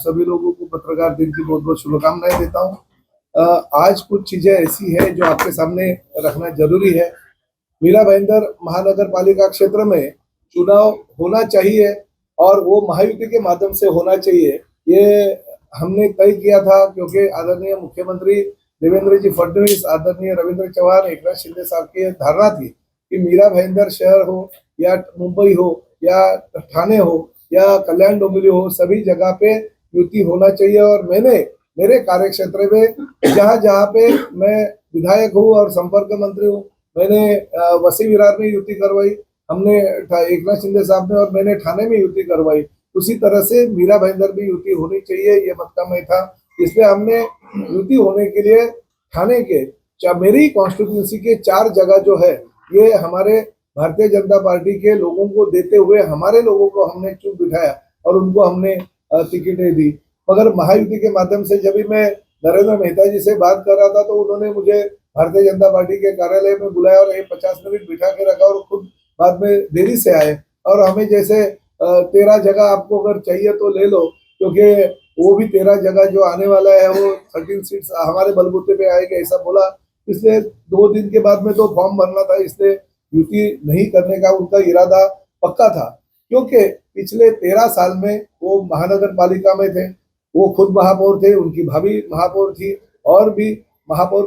सभी लोगों को पत्रकार दिन की बहुत बहुत शुभकामनाएं देता हूं। आज कुछ चीजें ऐसी है जो आपके सामने रखना जरूरी है। मीरा भाईंदर महानगर पालिका क्षेत्र में चुनाव होना चाहिए और वो महायुति के माध्यम से होना चाहिए, ये हमने तय किया था, क्योंकि आदरणीय मुख्यमंत्री देवेंद्र जी फडणवीस, आदरणीय रविंद्र चौहान, एकनाथ शिंदे साहब की धारणा थी कि मीरा भाईंदर शहर हो या मुंबई हो या ठाणे हो या कल्याण डोंबिवली हो, सभी जगह पे युति होना चाहिए। और मैंने मेरे कार्य क्षेत्र में जहाँ जहाँ पे मैं विधायक हूँ और संपर्क मंत्री हूँ, मैंने वसी विरार में युति करवाई, हमने एकनाथ शिंदे साहब ने और मैंने ठाणे में युति करवाई। उसी तरह से मीरा भाईंदर भी युति होनी चाहिए, ये मत में था। इसलिए हमने युति होने के लिए ठाणे के मेरी कॉन्स्टिट्यूंसी के 4 जगह जो है ये हमारे भारतीय जनता पार्टी के लोगों को देते हुए हमारे लोगों को हमने चुन बिठाया और उनको हमने टिकटें दी। मगर महायुति के माध्यम से जब भी मैं नरेंद्र मेहता जी से बात कर रहा था तो उन्होंने मुझे भारतीय जनता पार्टी के कार्यालय में बुलाया और 50 मिनट बिठा के रखा और खुद बाद में देरी से आए और हमें जैसे 13 जगह आपको अगर चाहिए तो ले लो, क्योंकि वो भी 13 जगह जो आने वाला है वो 13 सीट्स हमारे बलबूते पे आएगा, ऐसा बोला। इसलिए 2 दिन के बाद में तो फॉर्म भरना था, इसलिए युति नहीं करने का उनका इरादा पक्का था। क्योंकि पिछले 13 साल में वो महानगर पालिका में थे, वो खुद महापौर थे, उनकी भाभी महापौर थी और भी महापौर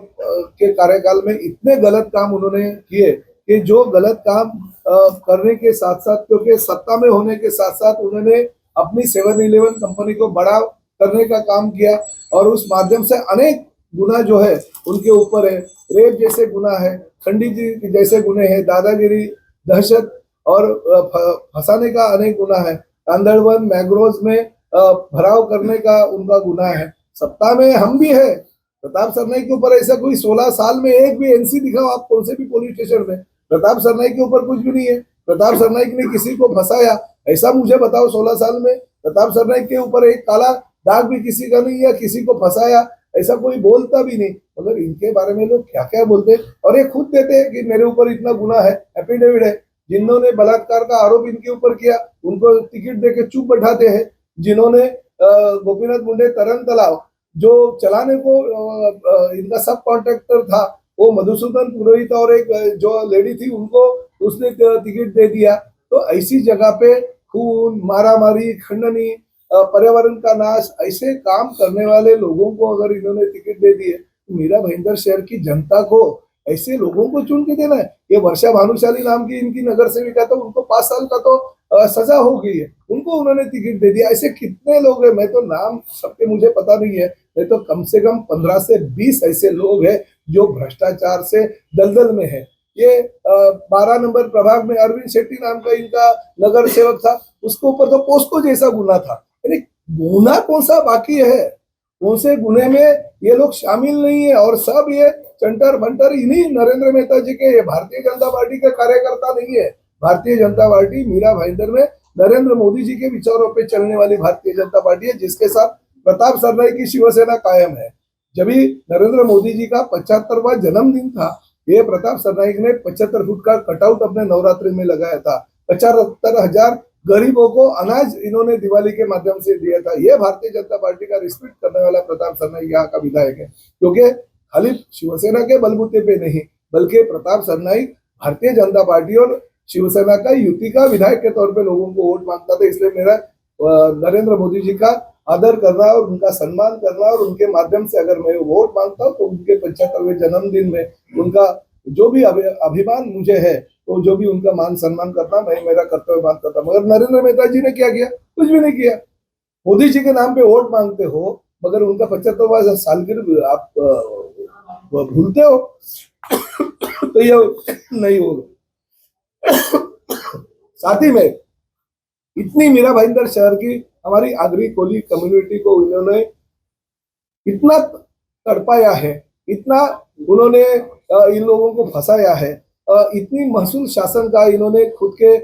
के कार्यकाल में इतने गलत काम उन्होंने किए कि जो गलत काम करने के साथ साथ, क्योंकि सत्ता में होने के साथ साथ उन्होंने अपनी 7-Eleven कंपनी को बड़ा करने का काम किया और उस माध्यम से अनेक गुना जो है उनके ऊपर है। रेप जैसे गुना है, खंडी जी जैसे गुने हैं, दादागिरी, दहशत और फंसाने का अनेक गुना है, अंधड़वन मैंग्रोव में भराव करने का उनका गुना है। सत्ता में हम भी है, प्रताप सरनाईक के ऊपर ऐसा कोई 16 साल में एक भी एनसी दिखाओ आप कौन से भी पुलिस स्टेशन में, प्रताप सरनाईक के ऊपर कुछ भी नहीं है। प्रताप सरनाईक ने किसी को फंसाया ऐसा मुझे बताओ 16 साल में? प्रताप सरनाईक के ऊपर एक काला दाग भी किसी का नहीं है, किसी को फंसाया ऐसा कोई बोलता भी नहीं। मगर इनके बारे में लोग क्या क्या बोलते और ये खुद देते हैं कि मेरे ऊपर इतना गुना है, एफिडेविट है। जिन्होंने बलात्कार का आरोप इनके ऊपर किया उनको टिकट देके चुप बैठाते हैं। जिन्होंने गोपीनाथ मुंडे तरन तालाब जो चलाने को इनका सब कॉन्ट्रैक्टर था, वो मधुसूदन पुरोहित और एक जो लेडी थी उनको उसने टिकट दे दिया। तो ऐसी जगह पे खून, मारामारी, खंडनी, पर्यावरण का नाश, ऐसे काम करने वाले लोगों को अगर इन्होंने टिकट दे दिए तो मीरा भाईंदर शहर की जनता को ऐसे लोगों को चुन के देना है। ये वर्षा भानुशाली नाम की इनकी नगर सेविका, तो उनको 5 साल का तो सजा हो गई है, उनको उन्होंने टिकट दे दिया। ऐसे कितने लोग हैं, मैं तो नाम सबके मुझे पता नहीं है, नहीं तो कम से कम 15 से 20 ऐसे लोग हैं जो भ्रष्टाचार से दलदल में है। ये 12 नंबर प्रभाग में अरविंद शेट्टी नाम का इनका नगर सेवक था, उसके ऊपर तो पोस्को जैसा गुना था। यानी गुना कौन सा बाकी है, कौन से गुने में ये लोग शामिल नहीं है और सब ये चंटर भंटर इन्हीं नरेंद्र मेहता जी के, भारतीय जनता पार्टी के कार्यकर्ता नहीं है। भारतीय जनता पार्टी मीरा भाईंदर में नरेंद्र मोदी जी के विचारों पे चलने वाली भारतीय जनता पार्टी है, जिसके साथ प्रताप सरनाईक की शिवसेना कायम है। जब भी नरेंद्र मोदी जी का 75वां जन्मदिन था, ये प्रताप सरनाईक ने 75 फुट का कटआउट अपने नवरात्रि में लगाया था। 75,000 गरीबों को अनाज इन्होंने दिवाली के माध्यम से दिया था। ये भारतीय जनता पार्टी का रिस्पेक्ट करने वाला प्रताप सरनाईक यहाँ का विधायक है, क्योंकि खाली शिवसेना के बलबूते पे नहीं बल्कि प्रताप सरनाईक भारतीय जनता पार्टी और शिवसेना का युति का विधायक के तौर पे लोगों को वोट मांगता था। इसलिए मेरा नरेंद्र मोदी जी का आदर करना और उनका सम्मान करना और उनके माध्यम से अगर मैं वोट मांगता हूँ तो उनके 75वें जन्मदिन में उनका जो भी अभिमान मुझे है, तो जो भी उनका मान सम्मान करना मैं मेरा कर्तव्य मानता था। मगर नरेंद्र मेहता जी ने क्या किया? कुछ भी नहीं किया। मोदी जी के नाम पे वोट मांगते हो मगर उनका 75वां सालगिरह आप भूलते हो तो ये नहीं होगा। साथ ही में इतनी मीरा भाईंदर शहर की हमारी आगरी कोली कम्युनिटी को इन्होंने इतना तड़पाया है, इतना उन्होंने इन लोगों को फंसाया है, इतनी महसूल शासन का इन्होंने खुद के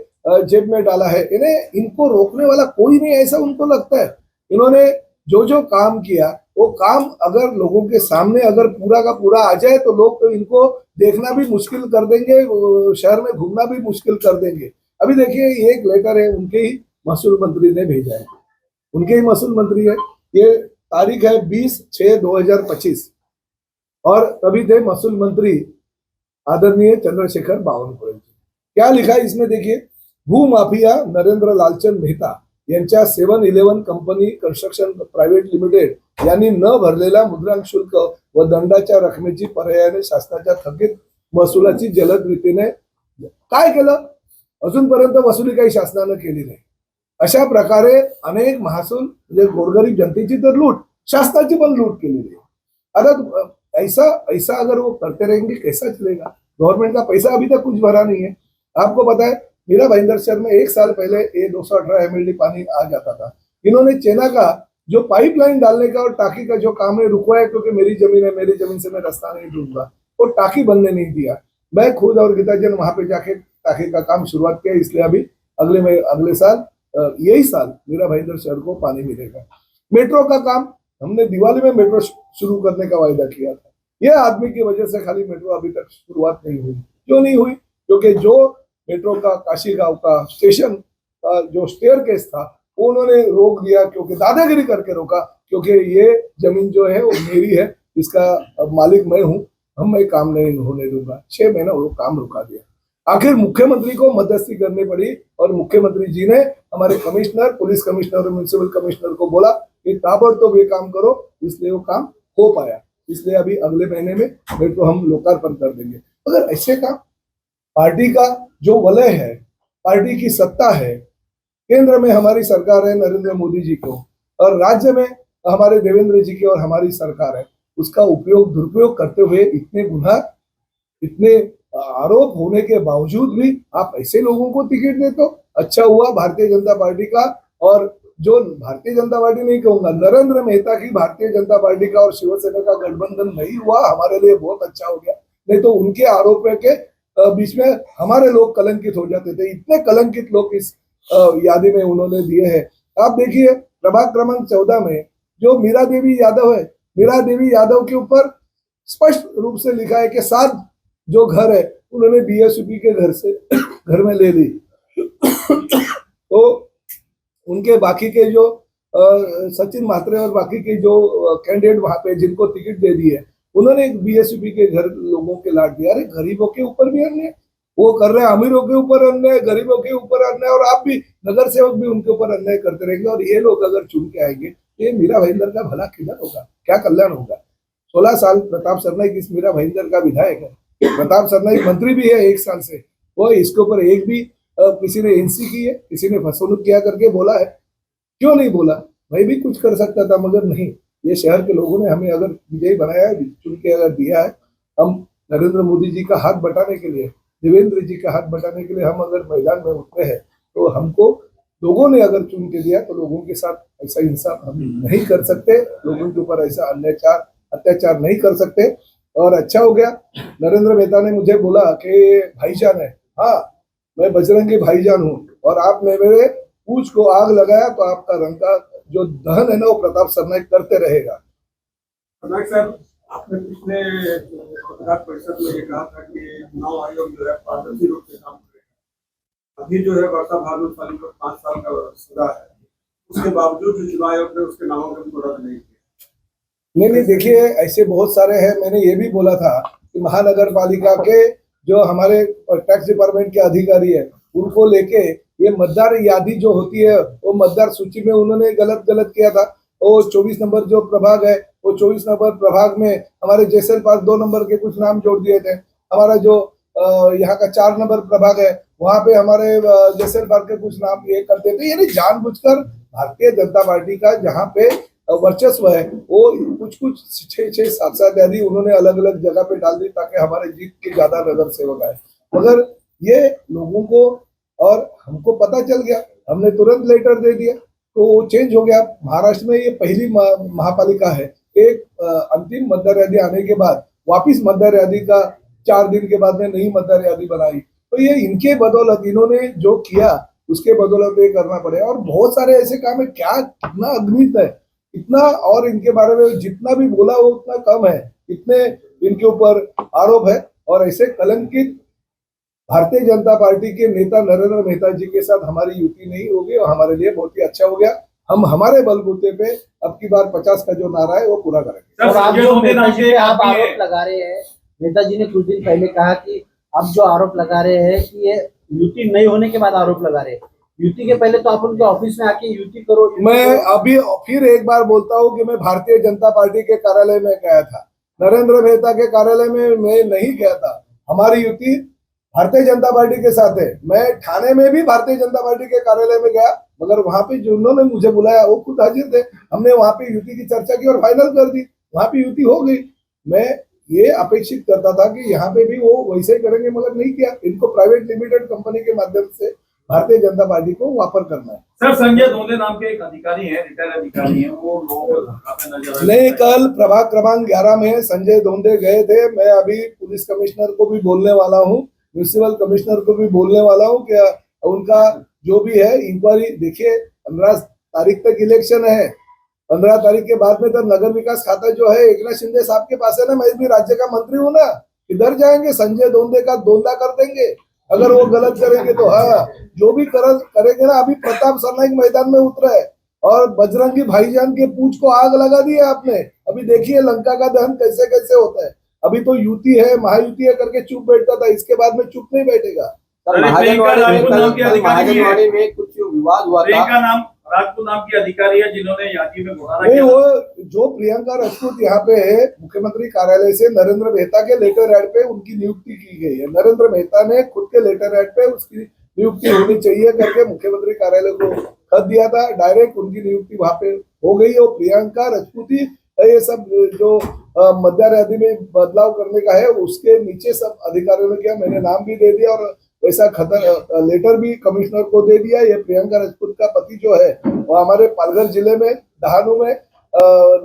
जेब में डाला है। इन्हें इनको रोकने वाला कोई नहीं ऐसा उनको लगता है। इन्होंने जो जो काम किया वो काम अगर लोगों के सामने अगर पूरा का पूरा आ जाए तो लोग तो इनको देखना भी मुश्किल कर देंगे, शहर में घूमना भी मुश्किल कर देंगे। अभी देखिए एक लेटर है उनके ही महसूल मंत्री ने भेजा है, उनके ही महसूल मंत्री है, ये तारीख है 20/6/2025 और तभी थे महसूल मंत्री आदरणीय चंद्रशेखर बावनकुळे जी। क्या लिखा है इसमें देखिए, भूमाफिया नरेंद्र लालचंद मेहता यांच्या 7-11 कंपनी कन्स्ट्रक्शन प्रायव्हेट लिमिटेड यांनी न भरलेला मुद्रांक शुल्क व दंडाच्या रकमेची पर्यायाने शासनाच्या थकीत महसुलाची जलद रीतीने काय केलं, अजूनपर्यंत वसुली काही शासनानं केली नाही। अशा प्रकारे अनेक महसूल म्हणजे गोरगरीब जनतेची तर लूट, शासनाची पण लूट केलेली है। आता ऐसा ऐसा अगर वो करते रहेंगे कैसा चलेगा? गवर्नमेंट का पैसा अभी तक कुछ भरा नहीं है। आपको पता है मीरा भाईंदर शहर में 1 साल पहले ये 218 MLD पानी आ जाता था। इन्होंने चेना का जो पाइपलाइन डालने का और टाकी का जो काम है रुकवाया, क्योंकि मेरी जमीन है, मेरी जमीन से मैं रास्ता नहीं ढूंढूंगा, वो टाकी बनने नहीं दिया। मैं खुद और गीताजन वहां पे जाके टाकी का काम शुरुआत किया, इसलिए अभी अगले साल यही साल मीरा भाईंदर शहर को पानी मिलेगा। मेट्रो का काम हमने दिवाली में मेट्रो शुरू करने का वायदा किया था। यह आदमी की वजह से खाली मेट्रो अभी तक शुरुआत नहीं हुई। क्यों नहीं हुई? क्योंकि जो मेट्रो का काशी गांव का स्टेशन का जो स्टेयरकेस था वो उन्होंने रोक दिया, क्योंकि दादागिरी करके रोका, क्योंकि ये जमीन जो है वो मेरी है, इसका मालिक मैं हूँ, मैं काम नहीं होने दूंगा। 6 महीना वो काम रुका दिया। आखिर मुख्यमंत्री को मध्यस्थी करनी पड़ी और मुख्यमंत्री जी ने हमारे कमिश्नर, पुलिस कमिश्नर और म्युनिसिपल कमिश्नर को बोला कि ताबड़तोड़ ये काम करो, इसलिए वो काम हो पाया। इसलिए अभी अगले महीने में मेट्रो हम लोकार्पण कर देंगे। अगर ऐसे काम, पार्टी का जो वलय है, पार्टी की सत्ता है, केंद्र में हमारी सरकार है नरेंद्र मोदी जी को, और राज्य में हमारे देवेंद्र जी की और हमारी सरकार है, उसका उपयोग दुरुपयोग करते हुए इतने गुना, इतने आरोप होने के बावजूद भी आप ऐसे लोगों को टिकट देते हो। अच्छा हुआ भारतीय जनता पार्टी का, और जो भारतीय जनता पार्टी नहीं कहूंगा, नरेंद्र मेहता की भारतीय जनता पार्टी का और शिवसेना का गठबंधन नहीं हुआ, हमारे लिए बहुत अच्छा हो गया। नहीं तो उनके आरोपों के बीच में हमारे लोग कलंकित हो जाते थे। इतने कलंकित लोग इस यादी में उन्होंने दिए हैं। आप देखिए प्रभाग क्रमांक 14 में जो मीरा देवी यादव है, मीरा देवी यादव के ऊपर स्पष्ट रूप से लिखा है कि 7 जो घर है उन्होंने बीएसपी के घर से घर में ले ली। तो उनके बाकी के जो सचिन म्हात्रे और बाकी के जो कैंडिडेट वहां पे जिनको टिकट दे दी है, उन्होंने एक बीएसपी के घर लोगों के लाट दिया। अरे गरीबों के ऊपर भी अन्याय वो कर रहे हैं, अमीरों के ऊपर अन्याय, गरीबों के ऊपर अन्याय, और आप भी नगर सेवक भी उनके ऊपर अन्याय करते रहेंगे। और ये लोग अगर चुन के आएंगे, ये मीरा भाईंदर का भला किधर होगा, क्या कल्याण होगा? 16 साल प्रताप सरनाईक इस मीरा भाईंदर का विधायक है, प्रताप सरनाईक मंत्री भी है 1 साल से, वो इसके ऊपर एक भी किसी ने एनसी की है, किसी ने फसौनुक किया करके बोला है? क्यों नहीं बोला? मैं भी कुछ कर सकता था, मगर नहीं। ये शहर के लोगों ने हमें अगर विजयी बनाया है, चुन के अगर दिया है, हम नरेंद्र मोदी जी का हाथ बटाने के लिए, देवेंद्र जी का हाथ बटाने के लिए हम अगर मैदान में उतरे हैं, तो हमको लोगों ने अगर चुन के दिया, तो लोगों के साथ ऐसा इंसाफ हम नहीं कर सकते, लोगों के ऊपर ऐसा अत्याचार नहीं कर सकते। और अच्छा हो गया नरेंद्र मेहता ने मुझे बोला कि भाईजान है। हाँ, मैं बजरंगी भाईजान हूँ, और आपने मेरे पूछ को आग लगाया तो आपका रंग का जो दहन है ना, वो प्रताप सरनाईक करते रहेगा। सरनाईक साहब, आपने पिछले पत्रकार परिषद में ये कहा था कि चुनाव आयोग जो है पारदर्शी रूप से काम करेगा। अभी जो है वर्षा भानुशाली वाली को 5 साल का सजा है, उसके बावजूद जो चुनाव आयोग ने उसके नामांकन को रद्द नहीं किया। नहीं, देखिए ऐसे बहुत सारे हैं। मैंने ये भी बोला था कि महानगर पालिका के जो हमारे टैक्स डिपार्टमेंट के अधिकारी है, उनको लेके ये मतदार यादी जो होती है, वो मतदार सूची में उन्होंने गलत किया था। वो 24 नंबर जो प्रभाग है, वो 24 नंबर प्रभाग में हमारे जैसल पास 2 नंबर के कुछ नाम जोड़ दिए थे। हमारा जो यहाँ का 4 नंबर प्रभाग है, वहां पे हमारे जैसल पास के कुछ नाम ये करते थे। यानी जानबूझकर भारतीय जनता पार्टी का जहाँ पे वर्चस्व है, वो कुछ 6-7 यादी उन्होंने अलग अलग जगह पे डाल दी, ताकि हमारे जीत के ज्यादा नगर सेवक आए। मगर ये लोगों को और हमको पता चल गया, हमने तुरंत लेटर दे दिया, तो वो चेंज हो गया। महाराष्ट्र में ये पहली महापालिका है, एक अंतिम मतदार यादी आने के बाद वापिस मतदार यादी का 4 दिन के बाद में नई मतदार यादी बनाई। तो ये इनके बदौलत, इन्होंने जो किया उसके बदौलत ये करना पड़े। और बहुत सारे ऐसे काम है, क्या कितना अग्नित है, इतना, और इनके बारे में जितना भी बोला वो उतना कम है। इतने इनके ऊपर आरोप है, और ऐसे कलंकित भारतीय जनता पार्टी के नेता नरेंद्र मेहता जी के साथ हमारी युति नहीं होगी, और हमारे लिए बहुत ही अच्छा हो गया। हम हमारे बलबूते पे अब की बार 50 का जो नारा है वो पूरा करेंगे। और आप संजय जो धोंडे नाम नेताजी के पे एक आप आदमी है। आरोप लगा रहे हैं, नेताजी ने कुछ दिन पहले कहा कि आप जो आरोप लगा रहे हैं कि ये युति नहीं होने के बाद आरोप लगा रहे हैं, युति के पहले तो आप उनके ऑफिस में आके युति करो, युति मैं करो। अभी फिर एक बार बोलता हूँ कि मैं भारतीय जनता पार्टी के कार्यालय में गया था, नरेंद्र मेहता के कार्यालय में मैं नहीं गया था। हमारी युति भारतीय जनता पार्टी के साथ है। मैं ठाणे में भी भारतीय जनता पार्टी के कार्यालय में गया, मगर वहां पे जो उन्होंने मुझे बुलाया वो खुद हाजिर थे। हमने वहां पे युति की चर्चा की और फाइनल कर दी, वहां पे युति हो गई। मैं ये अपेक्षित करता था कि यहाँ पे भी वो वैसे ही करेंगे, मगर नहीं किया। इनको प्राइवेट लिमिटेड कंपनी के माध्यम से भारतीय जनता पार्टी को वापर करना है। सर संजय धोंडे नाम के एक अधिकारी हैं, रिटायर्ड अधिकारी हैं, वो लोगों को धमकाते नजर आ रहे नहीं, हैं। कल प्रभाग क्रमांक 11 में संजय धोंडे गए थे। मैं अभी पुलिस कमिश्नर को भी बोलने वाला हूँ, म्यूनिसिपल कमिश्नर को भी बोलने वाला हूँ कि उनका जो भी है इंक्वायरी। देखिए 15 तारीख तक इलेक्शन है, 15 तारीख के बाद में तो नगर विकास खाता जो है एकनाथ शिंदे साहब के पास है ना। मैं भी राज्य का मंत्री हूँ ना, इधर जाएंगे संजय धोंडे का दोंदा कर देंगे अगर वो गलत करेंगे तो। हाँ, जो भी करेंगे ना। अभी प्रताप सरनाइक मैदान में उतरा है और बजरंगी भाईजान के पूंछ को आग लगा दी है आपने। अभी देखिए लंका का दहन कैसे कैसे होता है। अभी तो युति है, महायुति है करके चुप बैठता था, इसके बाद में चुप नहीं बैठेगा। सर, महाजनवाड़ी में कुछ विवाद हुआ था। प्रियंका राजपूत नाम की अधिकारी है जिन्होंने यादी में घोटाला नहीं, किया। वो जो प्रियंका राजपूत यहाँ पे है, मुख्यमंत्री कार्यालय से नरेंद्र मेहता के लेटर हेड पे उनकी नियुक्ति की गई है। नरेंद्र मेहता ने खुद के लेटर हेड पे उसकी नियुक्ति होनी चाहिए करके मुख्यमंत्री कार्यालय को खत दिया था। डायरेक्ट उनकी नियुक्ति वहां पे हो गई है। प्रियंका राजपूत ही ये सब जो मतदार यादी में बदलाव करने का है उसके नीचे सब अधिकारियों ने किया। मैंने नाम भी दे दिया और वैसा लेटर भी कमिश्नर को दे दिया। ये प्रियंका राजपूत का पति जो है वो हमारे पालघर जिले में डहानू में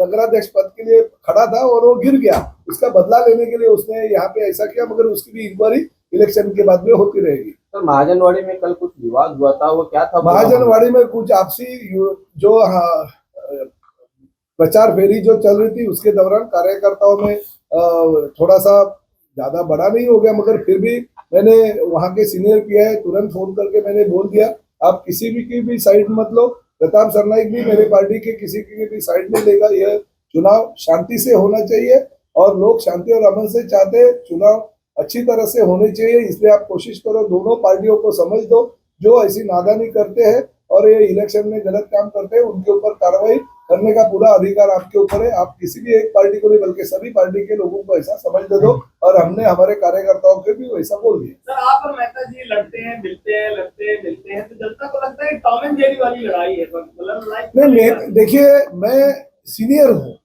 नगराध्यक्ष पद के लिए खड़ा था और वो गिर गया। उसका बदला लेने के लिए उसने यहाँ पे ऐसा किया, मगर उसकी भी इंक्वायरी इलेक्शन के बाद में होती रहेगी। सर, महाजनवाड़ी में कल कुछ विवाद हुआ था, वो क्या था? महाजनवाड़ी में कुछ आपसी जो प्रचार फेरी जो चल रही थी उसके दौरान कार्यकर्ताओं में थोड़ा सा ज्यादा बड़ा नहीं हो गया, मगर फिर भी मैंने वहां के सीनियर किया है, तुरंत फोन करके मैंने बोल दिया आप किसी भी की भी साइड मत लो। प्रताप सरनाइक भी मेरे पार्टी के किसी की भी साइड नहीं लेगा। यह चुनाव शांति से होना चाहिए और लोग शांति और अमन से चाहते हैं। चुनाव अच्छी तरह से होने चाहिए, इसलिए आप कोशिश करो, दोनों पार्टियों को समझ दो। जो ऐसी नादानी करते हैं और ये इलेक्शन में गलत काम करते हैं उनके ऊपर कार्रवाई करने का पूरा अधिकार आपके ऊपर है। आप किसी भी एक पार्टी को नहीं बल्कि सभी पार्टी के लोगों को ऐसा समझ दे दो, और हमने हमारे कार्यकर्ताओं के भी वैसा बोल दिया। सर, आप और मेहता जी लड़ते हैं, मिलते हैं, लड़ते हैं, मिलते हैं, तो जनता को लगता है टॉम एंड जेरी वाली लड़ाई है, मतलब लड़ाई नहीं, देखिए मैं सीनियर हूँ,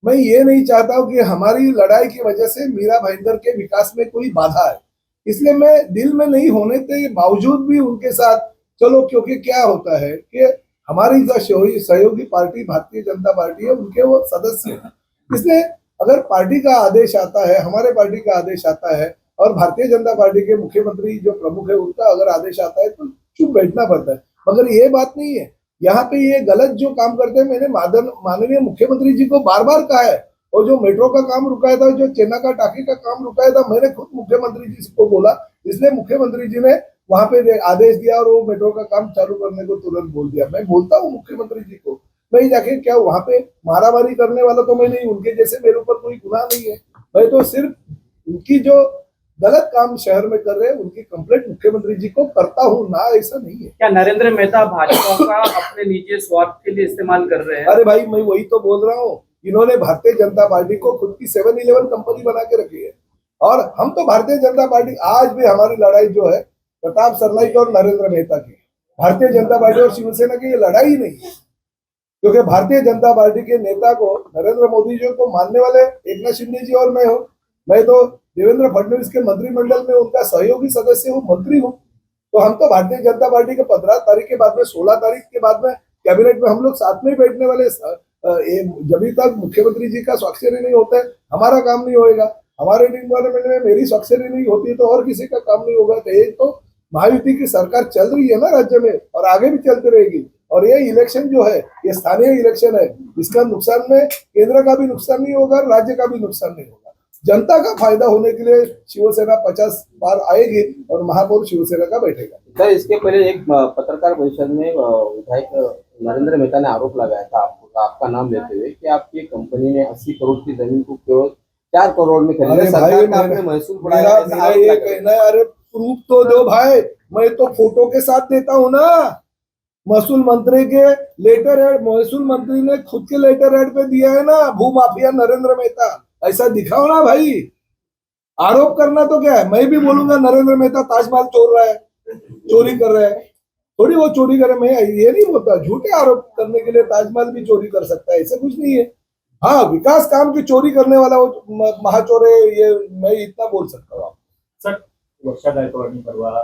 मैं ये नहीं चाहता हूँ कि हमारी लड़ाई की वजह से मीरा भाईंदर के विकास में कोई बाधा है। इसलिए मैं दिल में नहीं होने के बावजूद भी उनके साथ चलो, क्योंकि क्या होता है कि हमारी जो सहयोगी पार्टी भारतीय जनता पार्टी है उनके वो सदस्य हैं। इसलिए अगर पार्टी का आदेश आता है, हमारे पार्टी का आदेश आता है और भारतीय जनता पार्टी के मुख्यमंत्री जो प्रमुख है उनका अगर आदेश आता है तो चुप बैठना पड़ता है। मगर ये बात नहीं है, यहाँ पे ये गलत जो काम करते हैं, मैंने माननीय मुख्यमंत्री जी को बार बार कहा है। और जो मेट्रो का काम रुकाया था, जो चेन्नई का टाकी का काम रुकाया था, मैंने खुद मुख्यमंत्री जी को बोला। इसलिए मुख्यमंत्री जी ने वहां पे आदेश दिया और वो मेट्रो का काम चालू करने को तुरंत बोल दिया। मैं बोलता हूँ मुख्यमंत्री जी को, मैं जाके क्या वहां पे मारामारी करने वाला तो मैं नहीं, उनके जैसे मेरे ऊपर कोई गुनाह नहीं है। मैं तो सिर्फ उनकी जो गलत काम शहर में कर रहे हैं उनकी कंप्लेंट मुख्यमंत्री जी को करता हूँ ना, ऐसा नहीं है। क्या नरेंद्र मेहता भाजपा का अपने निजी स्वार्थ के लिए इस्तेमाल कर रहे हैं? अरे भाई, मैं वही तो बोल रहा हूँ। इन्होंने भारतीय जनता पार्टी को खुद की 7-Eleven कंपनी बना के रखी है और हम तो भारतीय जनता पार्टी, आज भी हमारी लड़ाई जो है प्रताप सरनाइक और नरेंद्र मेहता की, भारतीय जनता पार्टी और शिवसेना की ये लड़ाई ही नहीं है। क्योंकि भारतीय जनता पार्टी के नेता को, नरेंद्र मोदी जी को मानने वाले एकनाथ शिंदे जी और मैं हूँ। मैं तो देवेंद्र फडणवीस के मंत्रिमंडल में उनका सहयोगी सदस्य हूँ, मंत्री हूँ। तो हम तो भारतीय जनता पार्टी के 15 तारीख के बाद में, 16 तारीख के बाद में कैबिनेट में हम लोग साथ में ही बैठने वाले। जब तक मुख्यमंत्री जी का स्वाक्षरी नहीं होता है हमारा काम नहीं होएगा। हमारे डिपार्टमेंट में मेरी स्वाक्षरी नहीं होती तो और किसी का काम नहीं होगा। तो ये तो महायुति की सरकार चल रही है ना राज्य में, और आगे भी चलती रहेगी। और ये इलेक्शन जो है ये स्थानीय इलेक्शन है, इसका नुकसान में केंद्र का भी नुकसान नहीं होगा, राज्य का भी नुकसान नहीं होगा। जनता का फायदा होने के लिए शिवसेना 50 बार आएगी और महापौर शिवसेना का बैठेगा। सर, इसके पहले एक पत्रकार परिषद में विधायक नरेंद्र मेहता ने आरोप लगाया था आपका नाम लेते हुए कि आपकी कंपनी ने 80 करोड़ की जमीन को केवल 4 करोड़ में खरीदा। अरे भाई, सरकार का आपने महसूल बढ़ाया, मेरा ऐसा मेरा आरोप ये लगा। कहना है, अरे प्रूफ तो दो भाई, मैं तो फोटो के साथ देता हूं ना। महसूल मंत्री के लेटर हेड, महसूल मंत्री ने खुद के लेटर हेड पे दिया है ना, भूमाफिया नरेंद्र मेहता, ऐसा दिखाओ ना भाई। आरोप करना तो क्या है, मैं भी बोलूंगा नरेंद्र मेहता ताजमहल चोर रहा है, चोरी कर रहा है, थोड़ी वो चोरी करे। मैं ये नहीं बोलता, झूठे आरोप करने के लिए ताजमहल भी चोरी कर सकता है, ऐसा कुछ नहीं है। हाँ, विकास काम की चोरी करने वाला वो महाचोर है, ये मैं इतना बोल सकता हूँ। सर, वर्षा गायकवाडनी परवा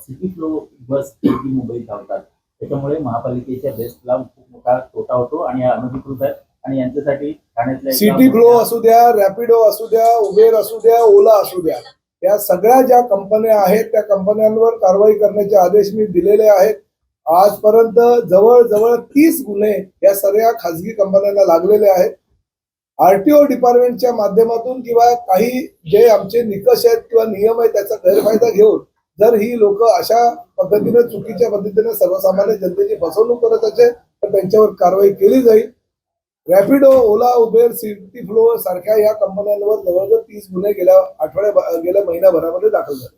सिटी फ्लो बस ही मुंबईत धावतात, त्याच्यामुळे महापालिकेच्या बेस्टला खूप मोठा तोटा होतो आणि या अनधिकृत आहेत आणि यांच्यासाठी ठाण्यातल्या एका सिटी फ्लो मोठ्या- असू द्या, रॅपिडो असू द्या, उबेर असू द्या, ओला असू द्या, या सगळ्या ज्या कंपन्या आहेत त्या कंपन्यांवर कारवाई करण्याचे आदेश मी दिलेले आहेत. आजपर्यंत जवळजवळ 30 गुन्हे या सर्व खासगी कंपन्यांना लागलेले आहेत. आरटीओ डिपार्टमेंटच्या माध्यमातून किंवा काही जे आमचे निकष आहेत किंवा नियम आहेत त्याचा गैरफायदा घेऊन जर ही लोक अशा पद्धतीने चुकीच्या पद्धतीने सर्वसामान्य जनतेची फसवणूक करत असेल तर त्यांच्यावर कारवाई केली जाईल. रॅपिडो, ओला, उबेर, सिटी फ्लो सारख्या या कंपन्यांवर जवळजवळ 30 गुन्हे गेल्या महिन्याभरामध्ये दाखल झाले.